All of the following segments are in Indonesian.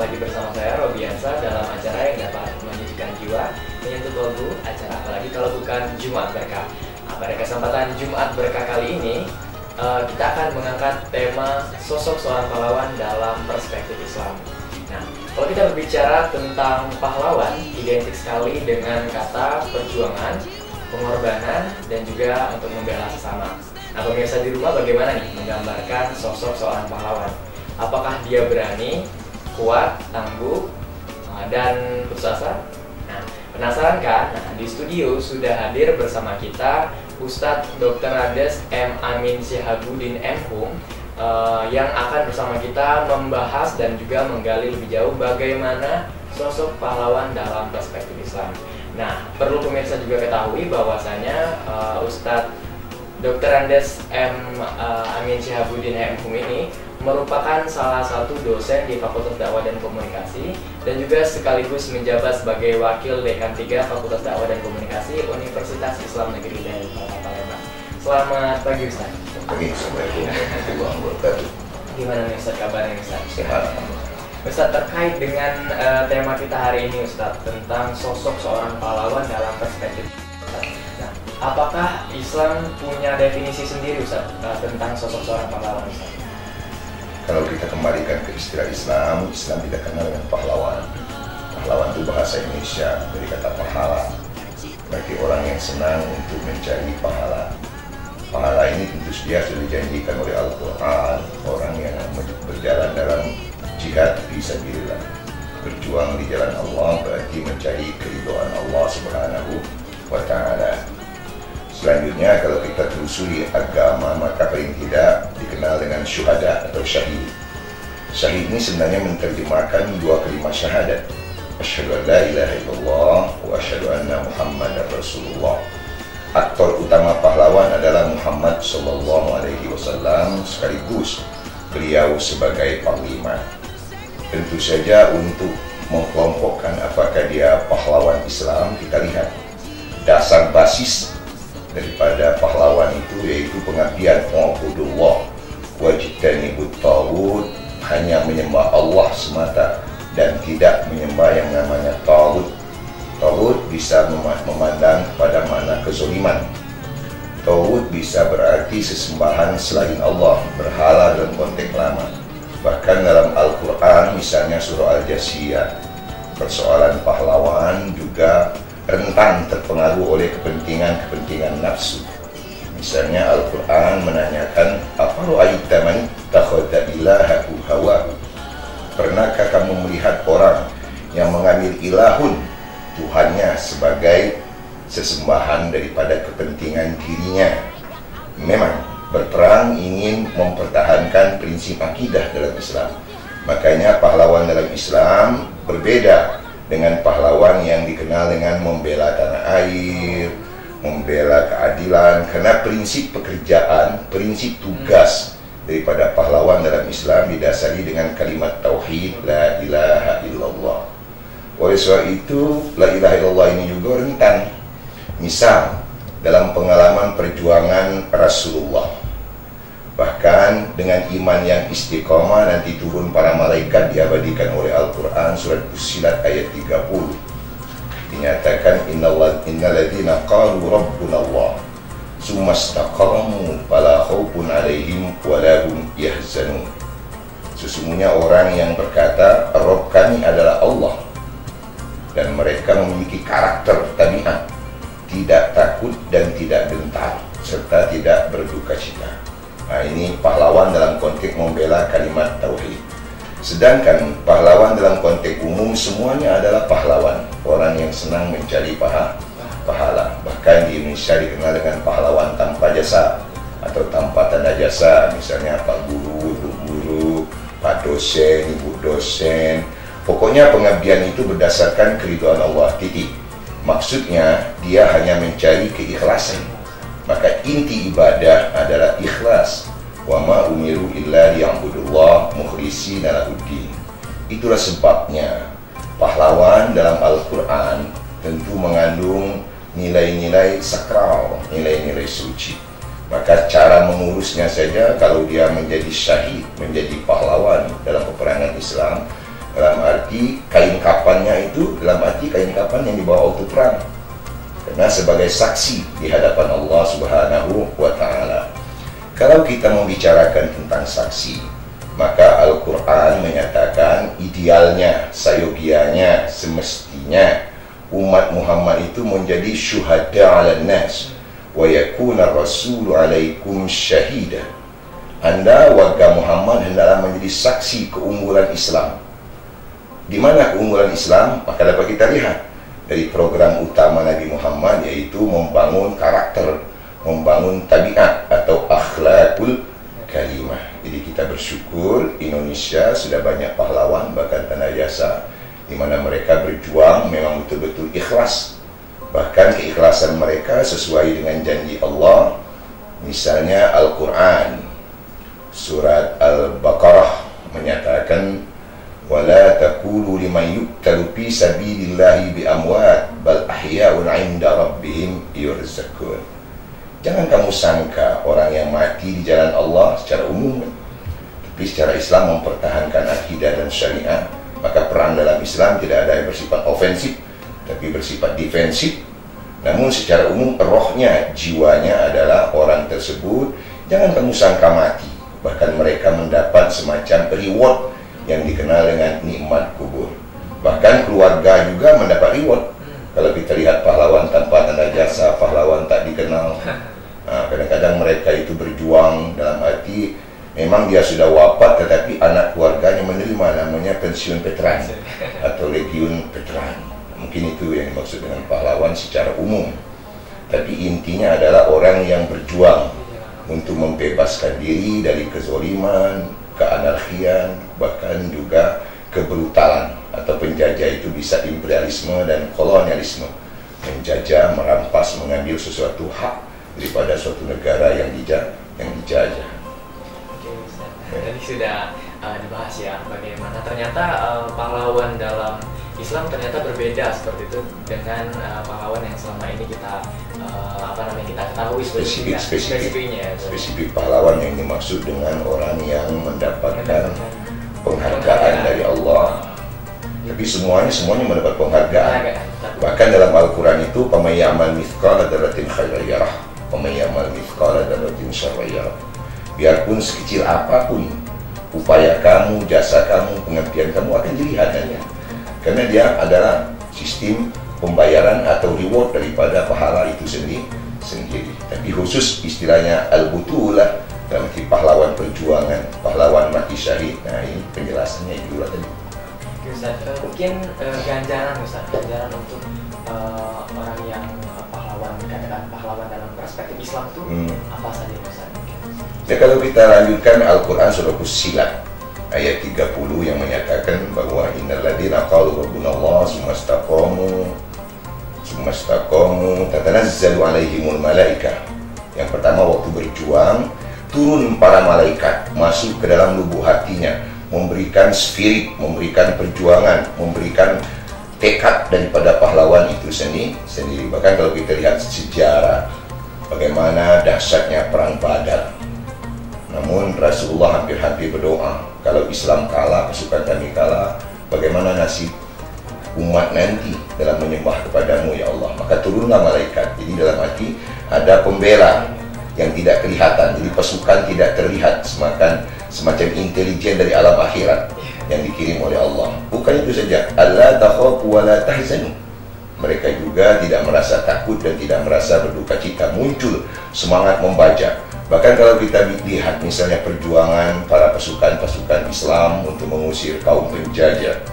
lagi bersama saya Robiansa dalam acara yang dapat menyejukkan jiwa, menyentuh kolbu, acara apalagi kalau bukan Jumat Berkah. Pada kesempatan Jumat Berkah kali ini, kita akan mengangkat tema sosok seorang pahlawan dalam perspektif Islam. Nah, kalau kita berbicara tentang pahlawan, identik sekali dengan kata perjuangan, pengorbanan, dan juga untuk membela sesama. Nah, pemirsa di rumah bagaimana nih menggambarkan sosok seorang pahlawan? Apakah dia berani, kuat, tangguh, dan putus asa? Nah, penasaran kan? Nah, di studio sudah hadir bersama kita Ustadz Dr. Andes M. Amin Syihabuddin M.Hum yang akan bersama kita membahas dan juga menggali lebih jauh bagaimana sosok pahlawan dalam perspektif Islam. Nah, perlu pemirsa juga ketahui bahwasanya Ustadz Dr. Andes M. Amin Syihabuddin M.Hum ini merupakan salah satu dosen di Fakultas Dakwah dan Komunikasi dan juga sekaligus menjabat sebagai Wakil Dekan 3 Fakultas Dakwah dan Komunikasi Universitas Islam Negeri dari Palembang. Selamat pagi Ustaz. Assalamualaikum warahmatullahi wabarakatuh. Gimana nih Ustaz kabarnya Ustaz? Sehat. Ustaz, terkait dengan tema kita hari ini Ustaz, tentang sosok seorang pahlawan dalam perspektif Ustaz. Nah, apakah Islam punya definisi sendiri Ustaz tentang sosok seorang pahlawan Ustaz? Kalau kita kembalikan ke istilah Islam, Islam tidak kenal dengan pahlawan. Pahlawan itu bahasa Indonesia dari kata pahala, bagi orang yang senang untuk mencari pahala. Pahala ini tentu saja sudah dijanjikan oleh Al-Quran, orang yang berjalan dalam jihad fisabilillah, berjuang di jalan Allah berarti mencari keridhaan Allah Subhanahu wa Ta'ala. Selanjutnya, kalau kita telusuri agama, maka paling tidak dikenal dengan syuhada atau syahid. Syahid ini sebenarnya menerjemahkan dua kalimat syahadat, asyhadu an la ilaha illallah wa asyhadu anna Muhammadar Rasulullah. Aktor utama pahlawan adalah Muhammad sallallahu alaihi wasallam, sekaligus beliau sebagai panglima. Tentu saja untuk mengkelompokkan apakah dia pahlawan Islam, kita lihat dasar basis daripada pahlawan itu yaitu pengabdian wa'budullah wajtanibut taghut, hanya menyembah Allah semata dan tidak menyembah yang namanya taghut. Taghut bisa memandang kepada makna kezaliman. Taghut bisa berarti sesembahan selain Allah, berhala dalam konteks lama. Bahkan dalam Al-Quran, misalnya surah Al-Jasiyah, persoalan pahlawan juga rentan terpengaruh oleh kepentingan nafsu. Misalnya Al-Quran menanyakan, "Afara'aita man ittakhadha ilahahu hawahu?" Pernahkah kamu melihat orang yang mengambil ilahun, Tuhannya, sebagai sesembahan daripada kepentingan dirinya? Memang berperang ingin mempertahankan prinsip akidah dalam Islam. Makanya pahlawan dalam Islam berbeda dengan pahlawan yang dikenal dengan membela tanah air, membela keadilan, karena prinsip pekerjaan, prinsip tugas daripada pahlawan dalam Islam didasari dengan kalimat tauhid, la ilaha illallah. Oleh sebab itu, la ilaha illallah ini juga rentan. Misal, dalam pengalaman perjuangan Rasulullah, bahkan dengan iman yang istiqamah nanti turun para malaikat, diabadikan oleh Al-Quran surat Fussilat ayat 30. Dinyatakan innalladzina qalu rabbunallah summa istaqamu fala khaufun 'alaihim wa lahum yahzanun. Sesungguhnya orang yang berkata Rabb kami adalah Allah, dan mereka memiliki karakter tabiat, tidak takut dan tidak gentar serta tidak berduka cita. Nah, ini pahlawan dalam konteks membela kalimat tauhid. Sedangkan pahlawan dalam konteks umum semuanya adalah pahlawan, orang yang senang mencari pahala. Bahkan di Indonesia dikenal dengan pahlawan tanpa jasa atau tanpa tanda jasa, misalnya Pak Guru, Ibu Guru, Pak Dosen, Ibu Dosen. Pokoknya pengabdian itu berdasarkan keridhaan Allah, titik. Maksudnya dia hanya mencari keikhlasan. Maka inti ibadah adalah ikhlas. Wa ma umiru illa liya'budullah mukhlishina lahuddin. Itulah sebabnya pahlawan dalam Al-Quran tentu mengandung nilai-nilai sakral, nilai-nilai suci. Maka cara mengurusnya saja, kalau dia menjadi syahid, menjadi pahlawan dalam peperangan Islam, Dalam arti kain kafannya itu, dalam arti kain kafan yang dibawa waktu perang. Karena sebagai saksi di hadapan Allah Subhanahu wa Ta'ala. Kalau kita membicarakan tentang saksi, maka Al-Quran menyatakan idealnya, sayogianya, semestinya umat Muhammad itu menjadi syuhada ala nas wa yakuna rasulu alaikum syahida. Anda warga Muhammad hendaklah menjadi saksi keunggulan Islam. Di mana keunggulan Islam? Maka dapat kita lihat dari program utama Nabi Muhammad, yaitu membangun karakter, membangun tabiat atau akhlakul kalimah. Jadi kita bersyukur Indonesia sudah banyak pahlawan, bahkan tanah jasa, di mana mereka berjuang memang betul-betul ikhlas. Bahkan keikhlasan mereka sesuai dengan janji Allah. Misalnya Al-Quran surat Al-Baqarah menyatakan, wala taqulu liman yuqtalu fi sabilillahi bi amwat bal ahya'un 'inda rabbihim yurzaqun. Jangan kamu sangka orang yang mati di jalan Allah secara umum, tapi secara Islam mempertahankan akidah dan syariat. Maka perang dalam Islam tidak ada yang bersifat ofensif, tapi bersifat defensif. Namun secara umum rohnya, jiwanya adalah orang tersebut jangan kamu sangka mati. Bahkan mereka mendapat semacam reward yang dikenal dengan nikmat kubur. Bahkan keluarga juga mendapat reward. Kalau kita lihat pahlawan tanpa tanda jasa, pahlawan tak dikenal. Kadang-kadang mereka itu berjuang dalam arti memang dia sudah wafat, tetapi anak keluarganya menerima, namanya pensiun veteran atau legiun veteran. Mungkin itu yang dimaksud dengan pahlawan secara umum. Tapi intinya adalah orang yang berjuang untuk membebaskan diri dari kezoliman, keanarkian, bahkan juga kebrutalan atau penjajah. Itu bisa imperialisme dan kolonialisme, menjajah, merampas, mengambil sesuatu hak daripada suatu negara yang dijajah. Oke, Ustaz. Tadi sudah dibahas ya bagaimana ternyata pahlawan dalam Islam ternyata berbeda seperti itu dengan pahlawan yang selama ini kita kita ketahui spesifik pahlawan yang dimaksud dengan orang yang mendapatkan penghargaan dari Allah. Tapi semuanya mendapat penghargaan. Bahkan dalam Al-Quran itu, "Faman ya'mal mithqala dzarratin khairan yarah, faman ya'mal mithqala dzarratin syarran yarah." Biarpun sekecil apapun upaya kamu, jasa kamu, pengabdian kamu akan dilihat hanya. Karena dia adalah sistem pembayaran atau reward daripada pahala itu sendiri. Tapi khusus istilahnya al-butulah, dalam arti pahlawan perjuangan, pahlawan mati syahid. Nah, ini penjelasannya itu lah tadi. Ustaz, mungkin ganjaran untuk orang yang pahlawan, dikatakan pahlawan dalam perspektif Islam itu apa saja Ustaz? Ya, kalau kita lanjutkan Al-Quran surah Fussilat ayat 30 yang menyatakan bahwa innal ladzina qalu rabbunallah summa istaqamu tatanazzalu alaihimul malaikah. Yang pertama, waktu berjuang turun para malaikat masuk ke dalam lubuk hatinya, memberikan spirit, memberikan perjuangan, memberikan tekad daripada pahlawan itu sendiri. Bahkan kalau kita lihat sejarah bagaimana dahsyatnya perang Badar, namun Rasulullah hampir-hampir berdoa, kalau Islam kalah, pasukan kami kalah, bagaimana nasib umat nanti dalam menyembah kepadamu ya Allah. Maka turunlah malaikat. Jadi dalam arti ada pembela yang tidak kelihatan, jadi pasukan tidak terlihat, semacam intelijen dari alam akhirat yang dikirim oleh Allah. Bukan itu saja, alla takhafu wa la tahzanu. Mereka juga tidak merasa takut dan tidak merasa berduka cita, muncul semangat membaca. Bahkan kalau kita lihat misalnya perjuangan para pasukan-pasukan Islam untuk mengusir kaum penjajah,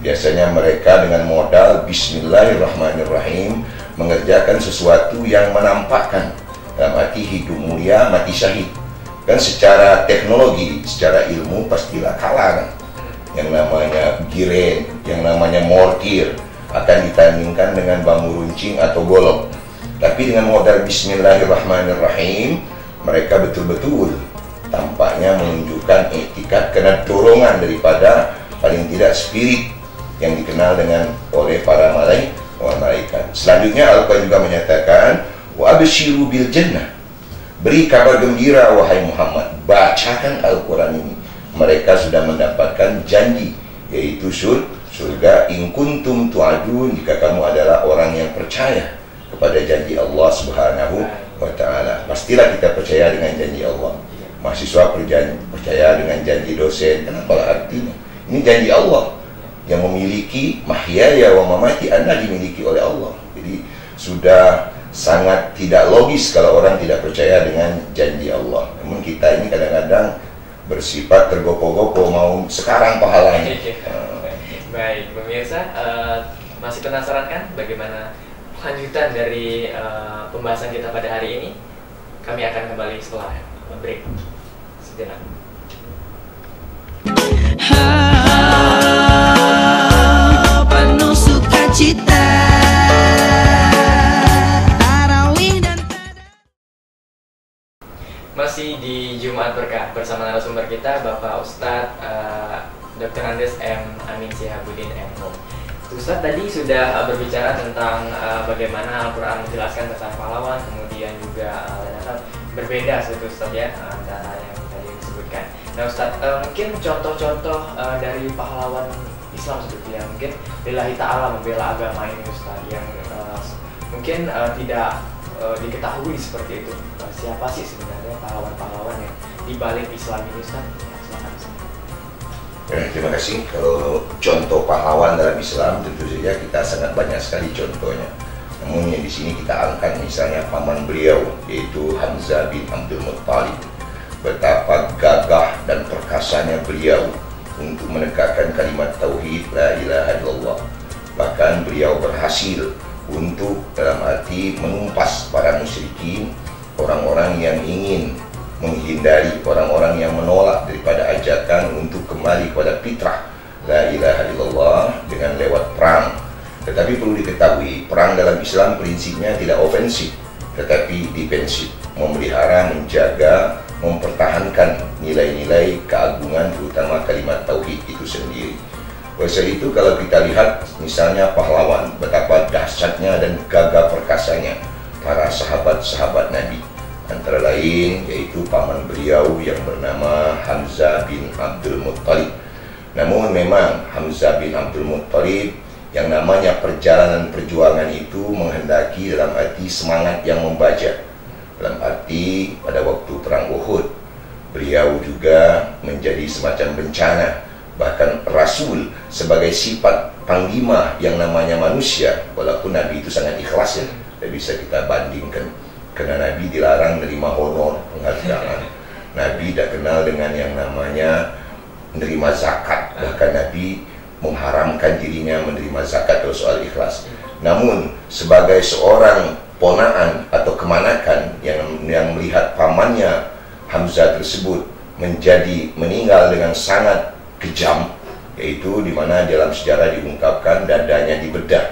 biasanya mereka dengan modal Bismillahirrahmanirrahim mengerjakan sesuatu yang menampakkan dalam arti hidup mulia, mati syahid. Kan secara teknologi, secara ilmu pastilah kalah kan? Yang namanya giren, yang namanya mortir akan ditandingkan dengan bambu runcing atau golok. Tapi dengan modal Bismillahirrahmanirrahim, mereka betul-betul tampaknya menunjukkan etikat karena dorongan daripada paling tidak spirit yang dikenal dengan oleh para malaikat. Selanjutnya Al-Quran juga menyatakan wa absyiru bil jannah. Beri kabar gembira wahai Muhammad, bacakan Al-Quran ini. Mereka sudah mendapatkan janji yaitu surga. In kuntum tu'adun, jika kamu adalah orang yang percaya kepada janji Allah Subhanahu wa ta'ala. Pastilah kita percaya dengan janji Allah. Mahasiswa percaya dengan janji dosen. Kenapa artinya? Ini janji Allah yang memiliki mahyaya wa mamati, Anda dimiliki oleh Allah. Jadi sudah sangat tidak logis kalau orang tidak percaya dengan janji Allah. Namun kita ini kadang-kadang bersifat tergopoh-gopoh, mau sekarang pahalanya. Baik, pemirsa, masih penasaran kan bagaimana lanjutan dari pembahasan kita pada hari ini? Kami akan kembali setelah break sejenak. Penuh sukacita. Masih di Jumat Berkah bersama narasumber kita Bapak Ustadz Dr. Andes M. Amin Syihabuddin M.Hum. Ustadz tadi sudah berbicara tentang bagaimana Al-Quran menjelaskan tentang pahlawan, kemudian juga ternyata berbeda Ustadz ya antara yang tadi disebutkan. Nah Ustadz, mungkin contoh-contoh dari pahlawan Islam sebetulnya mungkin lillahi ta'ala membela agama ini Ustadz yang mungkin tidak diketahui seperti itu. Siapa sih sebenarnya pahlawan-pahlawan yang dibalik Islam ini Ustaz? Silakan Ustaz. Terima kasih. Kalau contoh pahlawan dalam Islam tentu saja kita sangat banyak sekali contohnya. Namun yang di sini kita angkat misalnya paman beliau yaitu Hamzah bin Abdul Muttalib. Betapa gagah dan perkasanya beliau untuk menegakkan kalimat tauhid la ilaha illallah. Bahkan beliau berhasil untuk dalam arti menumpas para musyrikin, orang-orang yang ingin menghindari, orang-orang yang menolak daripada ajakan untuk kembali kepada fitrah la ilaha illallah dengan lewat perang. Tetapi perlu diketahui, perang dalam Islam prinsipnya tidak ofensif tetapi defensif, memelihara, menjaga, mempertahankan nilai-nilai keagungan terutama kalimat tauhid itu sendiri. Oleh sebab itu kalau kita lihat misalnya pahlawan, betapa dahsyatnya dan gagah perkasanya para sahabat-sahabat Nabi. Antara lain yaitu paman beliau yang bernama Hamzah bin Abdul Muttalib. Namun memang Hamzah bin Abdul Muttalib yang namanya perjalanan perjuangan itu menghendaki dalam arti semangat yang membaja. Dalam arti pada waktu perang Uhud beliau juga menjadi semacam bencana. Bahkan Rasul sebagai sifat panglima yang namanya manusia, walaupun Nabi itu sangat ikhlas ya, tidak bisa kita bandingkan. Karena Nabi dilarang menerima honor, penghargaan. Nabi tidak kenal dengan yang namanya menerima zakat. Bahkan Nabi mengharamkan dirinya menerima zakat kalau soal ikhlas. Namun sebagai seorang ponaan atau kemanakan yang melihat pamannya Hamzah tersebut meninggal dengan sangat kejam, yaitu di mana dalam sejarah diungkapkan dadanya dibedah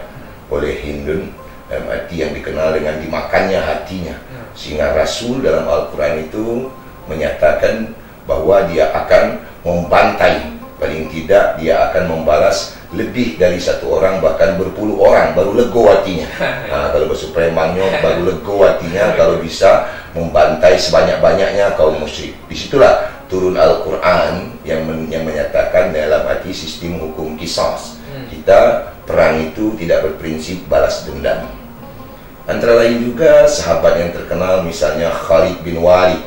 oleh Hindun, dalam arti yang dikenal dengan dimakannya hatinya, sehingga Rasul dalam Al-Quran itu menyatakan bahwa dia akan membantai, paling tidak dia akan membalas lebih dari satu orang, bahkan berpuluh orang, baru lego hatinya. Nah, kalau bahasa Palembangnya baru lego hatinya kalau bisa membantai sebanyak-banyaknya kaum musyrik. Disitulah turun Al-Quran yang menyatakan dalam arti sistem hukum qisas. Kita perang itu tidak berprinsip balas dendam. Antara lain juga sahabat yang terkenal misalnya Khalid bin Walid,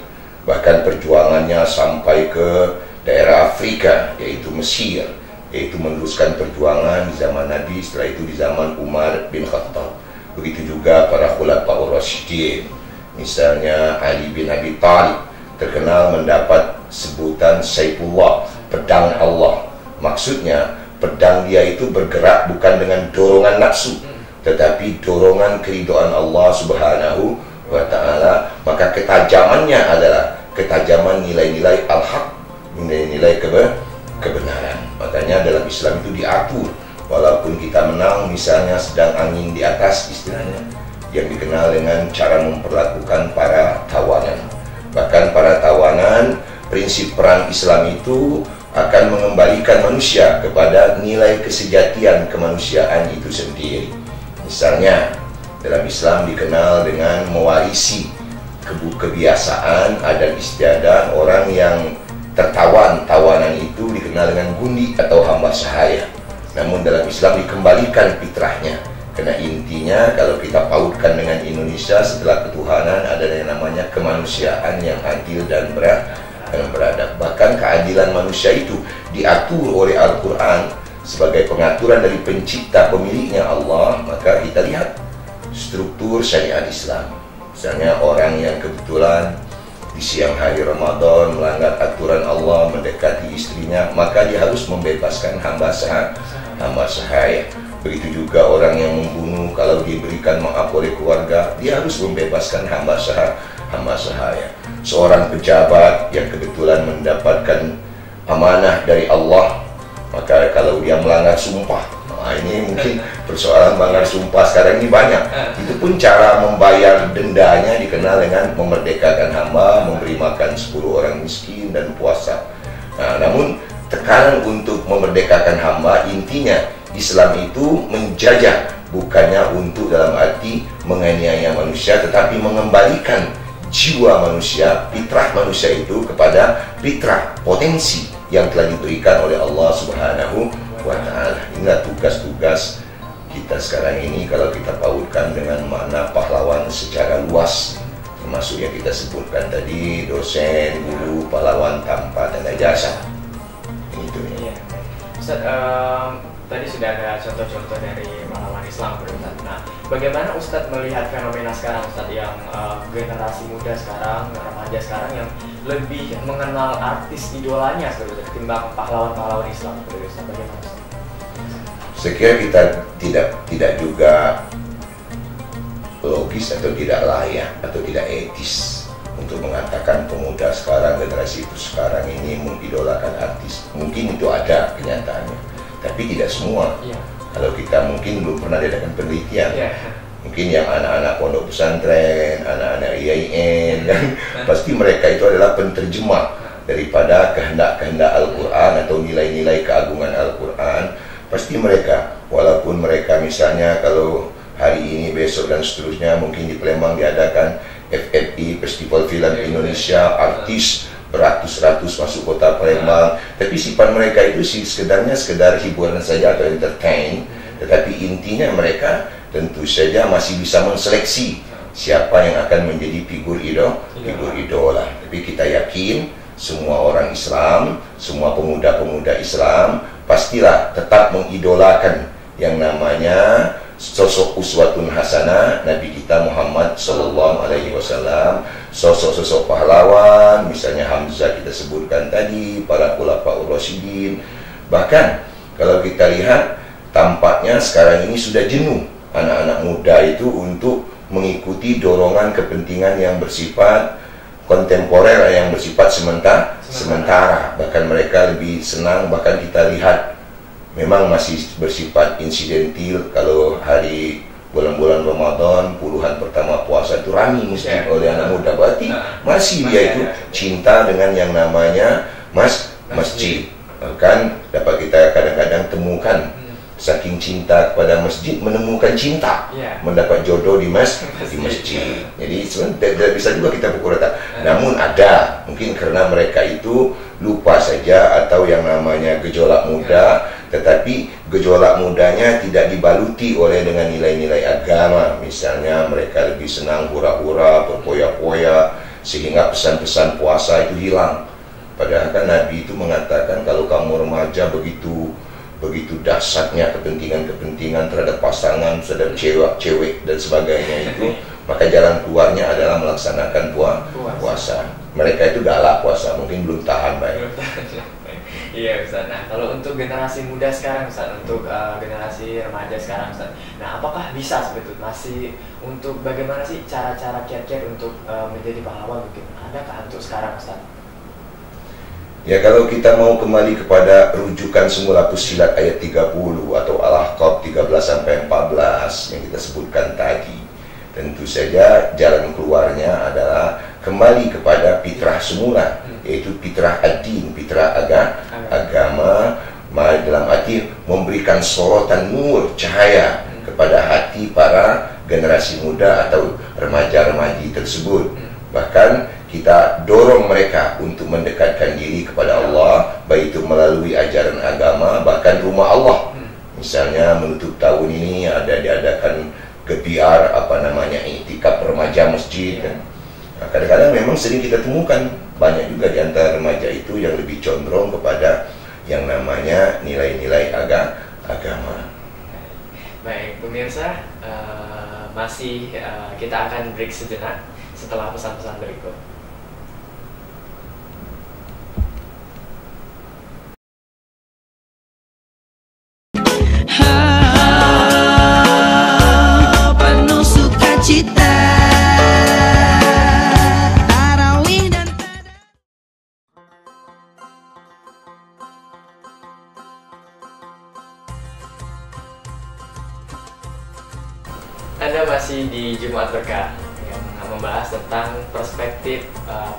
bahkan perjuangannya sampai ke daerah Afrika yaitu Mesir, yaitu meneruskan perjuangan di zaman Nabi, setelah itu di zaman Umar bin Khattab. Begitu juga para khulafaur rasyidin, misalnya Ali bin Abi Thalib, terkenal mendapat sebutan Saifullah, pedang Allah. Maksudnya pedang dia itu bergerak bukan dengan dorongan nafsu, tetapi dorongan keridhaan Allah Subhanahu wa ta'ala. Maka ketajamannya adalah ketajaman nilai-nilai al-haq, nilai-nilai kebenaran. Makanya dalam Islam itu diatur, walaupun kita menang misalnya sedang angin di atas istilahnya, yang dikenal dengan cara memperlakukan para tawanan. Bahkan para tawanan, prinsip perang Islam itu akan mengembalikan manusia kepada nilai kesejatian kemanusiaan itu sendiri. Misalnya dalam Islam dikenal dengan mewarisi kebiasaan, adat istiadat orang yang tertawan. Tawanan itu dikenal dengan gundi atau hamba sahaya. Namun dalam Islam dikembalikan fitrahnya. Karena intinya kalau kita pautkan dengan Indonesia, setelah ketuhanan ada yang namanya kemanusiaan yang adil dan beradab. Bahkan keadilan manusia itu diatur oleh Al-Quran sebagai pengaturan dari pencipta pemiliknya Allah. Maka kita lihat struktur syariat Islam. Misalnya orang yang kebetulan di siang hari Ramadan melanggar aturan Allah, mendekati istrinya, maka dia harus membebaskan hamba sahaya. Begitu juga orang yang membunuh, kalau diberikan maaf oleh keluarga, dia harus membebaskan hamba sahaya. Seorang pejabat yang kebetulan mendapatkan amanah dari Allah, maka kalau dia melanggar sumpah, ini mungkin persoalan melanggar sumpah sekarang ini banyak. Itu pun cara membayar dendanya dikenal dengan memerdekakan hamba, memberi makan 10 orang miskin, dan puasa. Namun tekanan untuk memerdekakan hamba, intinya Islam itu menjajah, bukannya untuk dalam arti menganiaya manusia, tetapi mengembalikan jiwa manusia, fitrah manusia itu kepada fitrah potensi yang telah diberikan oleh Allah Subhanahu wa Ta'ala. Inilah tugas-tugas kita sekarang ini kalau kita pautkan dengan makna pahlawan secara luas, termasuk yang kita sebutkan tadi, dosen, guru, pahlawan tanpa tanda jasa. Itu ya. Ustaz, tadi sudah ada contoh-contoh dari pahlawan Islam, Ustaz. Nah, bagaimana Ustaz melihat fenomena sekarang, Ustaz, yang generasi muda sekarang, remaja sekarang yang lebih mengenal artis idolanya ketimbang pahlawan-pahlawan Islam, Ustaz? Bagaimana, Ustaz? Saya kira kita tidak juga logis atau tidak layak atau tidak etis untuk mengatakan pemuda sekarang, generasi itu sekarang ini mengidolakan artis. Mungkin itu ada kenyataannya, tapi tidak semua. Kalau kita mungkin belum pernah diadakan penelitian, mungkin yang anak-anak pondok pesantren, anak-anak IAIN, kan, pasti mereka itu adalah penterjemah daripada kehendak-kehendak Al-Quran atau nilai-nilai keagungan Al-Quran. Pasti mereka, walaupun mereka misalnya kalau hari ini, besok dan seterusnya mungkin di Palembang diadakan FFI, Festival Film Indonesia, artis beratus-ratus masuk kota Palembang, tapi sifat mereka itu sekedar hiburan saja atau entertain. Tetapi intinya mereka tentu saja masih bisa menseleksi siapa yang akan menjadi figur idola. Tapi kita yakin semua orang Islam, semua pemuda-pemuda Islam pastilah tetap mengidolakan yang namanya sosok uswatun hasanah Nabi kita Muhammad SAW, sosok-sosok pahlawan, misalnya Hamzah kita sebutkan tadi, para khulafaur rasyidin. Bahkan kalau kita lihat, tampaknya sekarang ini sudah jenuh anak-anak muda itu untuk mengikuti dorongan kepentingan yang bersifat kontemporer, yang bersifat sementara. Bahkan mereka lebih senang, bahkan kita lihat memang masih bersifat insidentil. Kalau hari bulan-bulan Ramadan, puluhan pertama puasa itu ramai masjid oleh anak muda, berarti masih dia itu cinta dengan yang namanya masjid. Bahkan dapat kita kadang-kadang temukan saking cinta kepada masjid, menemukan cinta, mendapat jodoh di masjid. Jadi sebenarnya tidak bisa juga kita pukul rata. Namun ada, mungkin karena mereka itu lupa saja atau yang namanya gejolak muda, tetapi gejolak mudanya tidak dibaluti oleh dengan nilai-nilai agama. Misalnya mereka lebih senang hura-hura, berpoya-poya, sehingga pesan-pesan puasa itu hilang. Padahal kan Nabi itu mengatakan kalau kamu remaja begitu dahsyatnya kepentingan terhadap pasangan, terhadap cewek dan sebagainya itu, maka jalan keluarnya adalah melaksanakan puasa. Mereka itu galak puasa, mungkin belum tahan baik. Iya, Ustaz. Nah, kalau untuk generasi muda sekarang, Ustaz, untuk generasi remaja sekarang, Ustaz, nah apakah bisa sebetulnya masih untuk bagaimana sih cara-cara kiat-kiat untuk menjadi pahlawan mungkin adakah untuk sekarang, Ustaz? Ya, kalau kita mau kembali kepada rujukan semula Fussilat ayat 30 atau Al-Ahqaf 13-14 yang kita sebutkan tadi, tentu saja jalan keluarnya adalah kembali kepada fitrah semula, yaitu fitrah ad-din, fitrah agama, dalam arti memberikan sorotan nur, cahaya kepada hati para generasi muda atau remaja-remaji tersebut. Bahkan kita dorong mereka untuk mendekatkan diri kepada Allah, baik itu melalui ajaran agama, bahkan rumah Allah. Misalnya menutup tahun ini ada diadakan gebiar iktikaf remaja masjid kan. Nah, kadang-kadang memang sering kita temukan banyak juga di antara remaja itu yang lebih condong kepada yang namanya nilai-nilai agama. Baik pemirsa, masih kita akan break sejenak setelah pesan-pesan berikut. Penuh sukacita, tarawih dan Anda masih di Jumat Berkah yang membahas tentang perspektif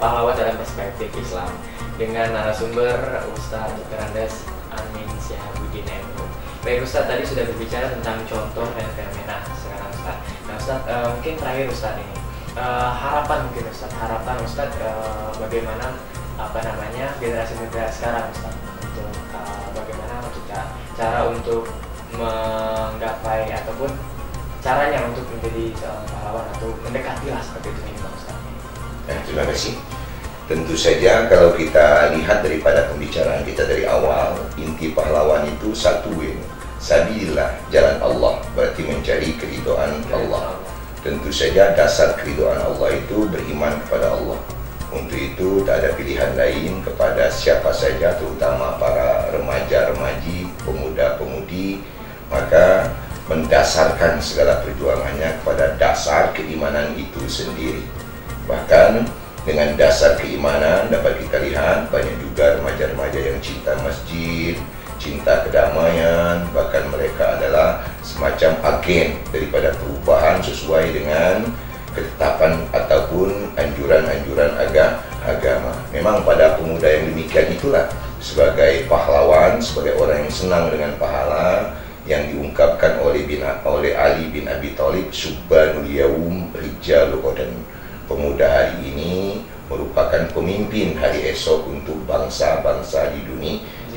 pahlawan dalam perspektif Islam dengan narasumber Ustadz Dr. Andes Amin Syahabuddin MHum. Baik Ustadz, tadi sudah berbicara tentang contoh dan fenomena sekarang Ustadz. Nah Ustadz, mungkin terakhir Ustadz ini harapan Ustadz bagaimana generasi muda sekarang Ustadz untuk bagaimana kita cara untuk menggapai ataupun caranya untuk menjadi seorang pahlawan atau mendekatilah seperti itu minimal Ustaz. Terima kasih. Tentu saja kalau kita lihat daripada pembicaraan kita dari awal, inti pahlawan itu satu, sabilillah, jalan Allah, berarti mencari keridhaan Allah. Tentu saja dasar keridhaan Allah itu beriman kepada Allah. Untuk itu tak ada pilihan lain kepada siapa saja, terutama para remaja-remaji, pemuda-pemudi, maka mendasarkan segala perjuangannya kepada dasar keimanan itu sendiri. Bahkan dengan dasar keimanan dapat kita lihat banyak juga remaja-remaja yang cinta masjid, cinta kedamaian, bahkan mereka adalah semacam agen daripada perubahan sesuai dengan ketetapan ataupun anjuran-anjuran agama. Memang pada pemuda yang demikian itulah sebagai pahlawan, sebagai orang yang senang dengan pahala, yang diungkapkan oleh Ali bin Abi Thalib, subhanul yaum rijalul qadan. Pemuda hari ini merupakan pemimpin hari esok untuk bangsa-bangsa di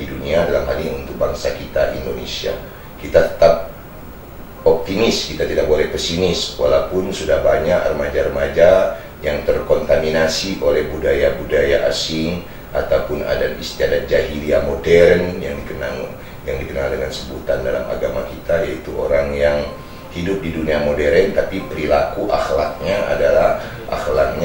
dunia dalam hal ini untuk bangsa kita Indonesia. Kita tetap optimis, kita tidak boleh pesimis walaupun sudah banyak remaja-remaja yang terkontaminasi oleh budaya-budaya asing ataupun adat istiadat jahiliyah modern yang dikenal dengan sebutan dalam agama kita, yaitu orang yang hidup di dunia modern tapi perilaku akhlaknya adalah akhlak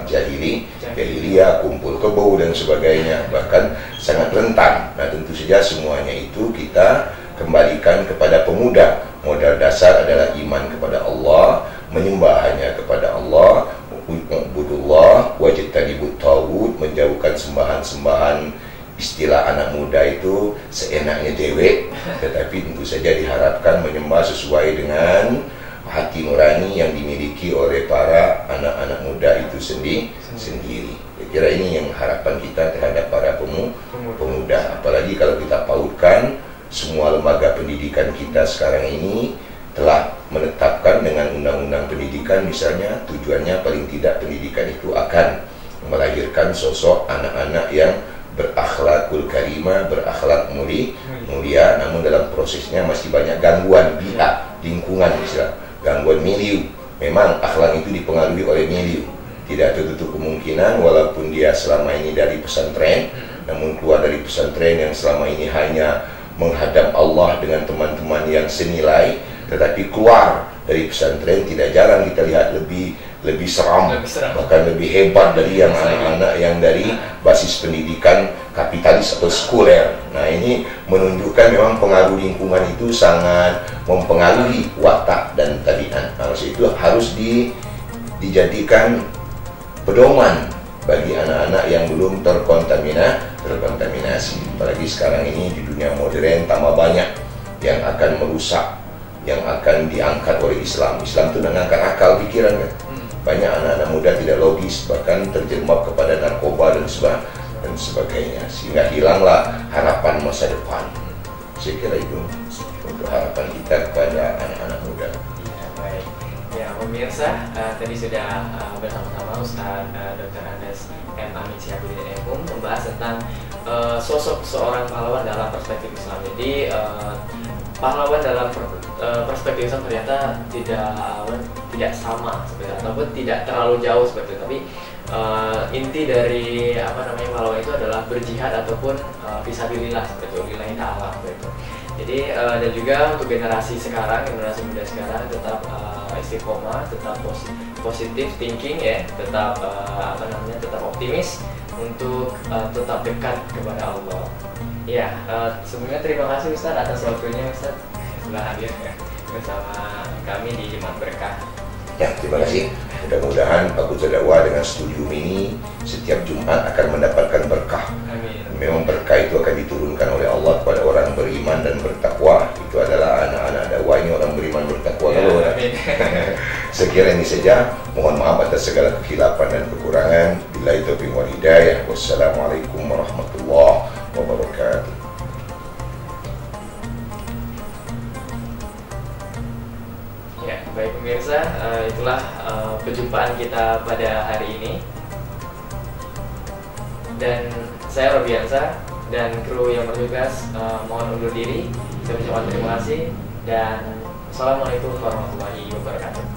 jahiliyah, kumpul kebo dan sebagainya, bahkan sangat rentan. Nah tentu saja semuanya itu kita kembalikan kepada pemuda. Modal dasar adalah iman kepada Allah, menyembah hanya kepada Allah, ubudullah wajtanibut taghut, menjauhkan sembahan-sembahan. Istilah anak muda itu seenaknya dewek, tetapi tentu saja diharapkan menyembah sesuai dengan hati nurani yang dimiliki oleh para anak-anak muda itu sendiri. Saya kira ini yang harapan kita terhadap para pemuda. Apalagi kalau kita pautkan semua lembaga pendidikan kita sekarang ini telah menetapkan dengan undang-undang pendidikan, misalnya tujuannya paling tidak pendidikan itu akan melahirkan sosok anak-anak yang berakhlakul karimah, berakhlak mulia, namun dalam prosesnya masih banyak gangguan biak, lingkungan, misalnya gangguan milieu. Memang akhlak itu dipengaruhi oleh milieu. Tidak tertutup kemungkinan walaupun dia selama ini dari pesantren, namun keluar dari pesantren yang selama ini hanya menghadap Allah dengan teman-teman yang senilai, tetapi keluar dari pesantren tidak jarang kita lihat lebih seram, bahkan lebih hebat dari yang anak-anak yang dari basis pendidikan kapitalis atau sekuler. Nah ini menunjukkan memang pengaruh lingkungan itu sangat mempengaruhi watak dan tabiat. Nah, itu harus dijadikan pedoman bagi anak-anak yang belum terkontaminasi. Apalagi sekarang ini di dunia modern tambah banyak yang akan merusak, yang akan diangkat oleh Islam. Islam itu mengangkat akal pikiran kan. Banyak anak-anak muda tidak logis, bahkan terjerembab kepada narkoba dan sebagainya, sehingga hilanglah harapan masa depan. Saya kira itu untuk harapan kita kepada anak-anak muda. Ya, baik. Ya, pemirsa, tadi sudah bersama-sama Ustaz Dr. Andes Amin Syahbudin membahas tentang sosok seorang pahlawan dalam perspektif Islam. Jadi pahlawan dalam perspektif Islam ternyata tidak sama seperti ataupun tidak terlalu jauh seperti itu. Tapi inti dari pahlawan itu adalah berjihad ataupun fisabilillah seperti itu, lillahi ta'ala seperti itu. Jadi dan juga untuk generasi muda sekarang tetap istiqomah, tetap positif thinking ya, tetap tetap optimis untuk tetap dekat kepada Allah. Ya, sebelumnya terima kasih Ustaz atas waktunya Ustaz telah hadir bersama kami di Jumat Berkah. Ya, terima kasih. Mudah-mudahan Fakultas Dakwah dengan studium ini setiap Jumat akan mendapatkan berkah. Amin. Memang berkah itu akan diturunkan oleh Allah kepada orang beriman dan bertakwa. Itu adalah anak-anak dakwah ini orang beriman bertakwa. Ya, amin. Sekiranya ini saja. Mohon maaf atas segala kekhilafan dan kekurangan. Billahi taufiq wal hidayah. Wassalamualaikum warahmatullahi wabarakatuh. Ya, baik pemirsa, itulah perjumpaan kita pada hari ini. Dan saya Robiansa dan kru yang bertugas mohon undur diri. Saya ucapkan terima kasih dan Assalamualaikum warahmatullahi wabarakatuh.